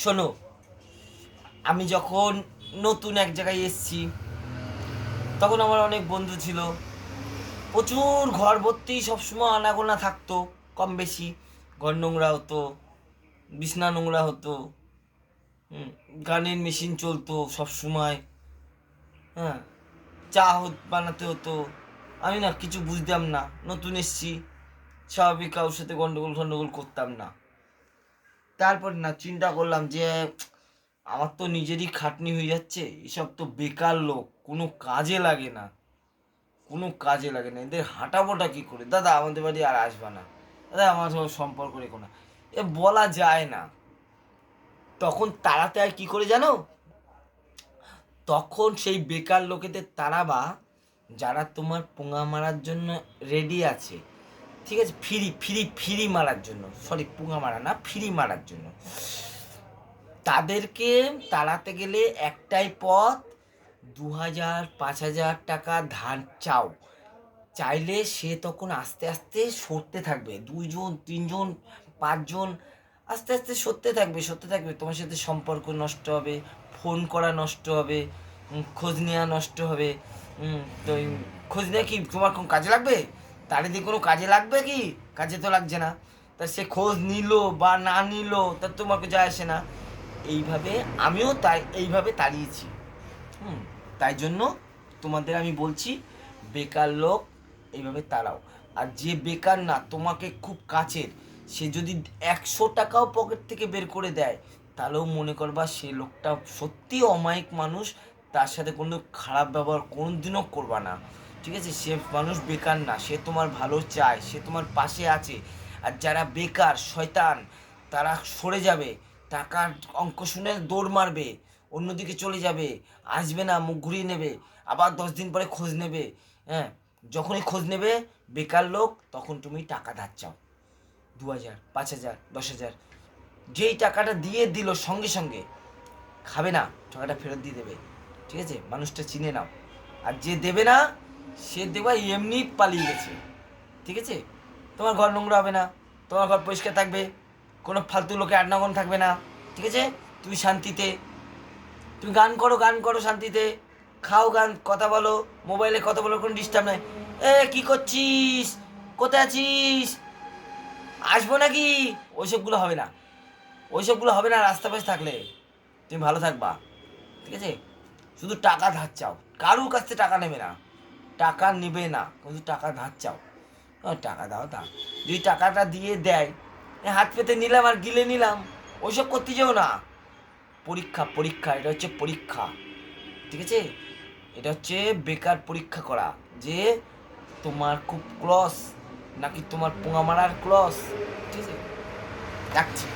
শোনো, আমি যখন নতুন এক জায়গায় এসেছি তখন আমার অনেক বন্ধু ছিল। প্রচুর ঘর ভর্তি সবসময় আনাগোনা থাকতো, কম বেশি ঘর নোংরা হতো, বিছনা নোংরা হতো, গানের মেশিন চলতো সব সময়। হ্যাঁ, বানাতে হতো। আমি না কিছু বুঝতাম না, নতুন এসছি, স্বাভাবিক কারোর সাথে গন্ডগোল গন্ডগোল করতাম না। তারপর না চিন্তা করলাম যে আমার তো নিজেরই খাটনি হয়ে যাচ্ছে, এসব তো বেকার লোক, কোনো কাজে লাগে না, কোনো কাজে লাগে না, এদের হাঁটাবোটা কী করে? দাদা আমাদের বাড়ি আর আসবা না, দাদা আমার সব সম্পর্ক রেখো না, এ বলা যায় না। তখন তাড়াতে আর কী করে জানো? তখন সেই বেকার লোকেদের তাড়াবা যারা তোমার পোঙা মারার জন্য রেডি আছে, ঠিক আছে? ফ্রি ফ্রি ফ্রি মারার জন্য, সরি পোঙা মারা না, ফ্রি মারার জন্য। তাদেরকে তাড়াতে গেলে একটাই পথ, 2,000 5,000 টাকা ধার চাও। চাইলে সে তখন আস্তে আস্তে সরতে থাকবে, 2 জন 3 জন 5 জন, আস্তে আস্তে সরতে থাকবে। তোমার সাথে সম্পর্ক নষ্ট হবে, ফোন করা নষ্ট হবে, খোঁজ নেওয়া নষ্ট হবে। তো এই খোঁজ নেওয়া কি তোমার কোনো কাজে লাগবে? তার দিয়ে কোনো কাজে লাগবে কি? কাজে তো লাগছে না। তা সে খোঁজ নিল বা না নিল তা তোমাকে যায় আসে না। আমিও এইভাবে তাড়িয়েছি। তাই জন্য তোমাদের আমি বলছি, বেকার লোক এইভাবে তাড়াও। আর যে বেকার না, তোমাকে খুব কাছের, সে যদি 100 টাকাও পকেট থেকে বের করে দেয়, তাহলেও মনে করবা সে লোকটা সত্যি অমায়িক মানুষ, তার সাথে কোনো খারাপ ব্যবহার কোনোদিনও করবা না। ঠিক আছে? সে মানুষ বেকার না, সে তোমার ভালো চায়, সে তোমার পাশে আছে। আর যারা বেকার শয়তান, তারা সরে যাবে, টাকার অঙ্ক শুনে দৌড় মারবে, অন্যদিকে চলে যাবে, আসবে না, মুখ ঘুরিয়ে নেবে, আবার 10 দিন পরে খোঁজ নেবে। হ্যাঁ, যখনই খোঁজ নেবে বেকার লোক, তখন তুমি টাকা ধার চাও, 2,000 5,000 10,000। যেই টাকাটা দিয়ে দিল সঙ্গে সঙ্গে খাবে না, টাকাটা ফেরত দিয়ে দেবে। ঠিক আছে? মানুষটা চিনে নাও। আর যে দেবে না, সে দেবা এমনি পালিয়ে গেছে। ঠিক আছে? তোমার ঘর নোংরা হবে না, তোমার ঘর পরিষ্কার থাকবে, কোনো ফালতু লোকে আড্ডাগন থাকবে না। ঠিক আছে? তুমি শান্তিতে, তুমি গান করো শান্তিতে, খাও, গান, কথা বলো, মোবাইলে কথা বলো, কোনো ডিস্টার্ব নেই। কি করছিস, কোথায় আছিস, আসবো নাকি? ওইসবগুলো হবে না রাস্তা পাশে থাকলে। তুমি ভালো থাকবা। ঠিক আছে? শুধু টাকা ধার চাও, কারুর কাছ থেকে টাকা নেবে না, টাকা নেবে না, কিন্তু টাকা ধার চাও। টাকা দাও, যদি টাকাটা দিয়ে দেয়, হাত পেতে নিলাম আর গিলে নিলাম, ওইসব করতে যাও না। পরীক্ষা, এটা হচ্ছে পরীক্ষা। ঠিক আছে? এটা হচ্ছে বেকার পরীক্ষা করা, যে তোমার খুব ক্লস নাকি তোমার পোঙা মারার ক্লস। ঠিক আছে? রাখছি।